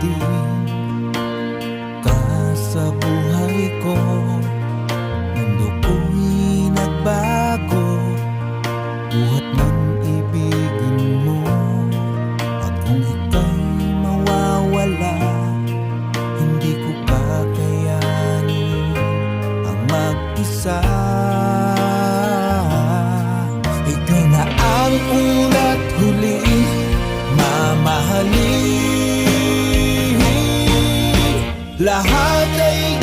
dumating ka sa buhay ko. Mundo ko'y nagbago, buhat ng ibigin mo. At kung ika'y mawawala, hindi ko kakayanin ang mag-isa. Ika'y na ang una't huli, mamahalin. Lahat ay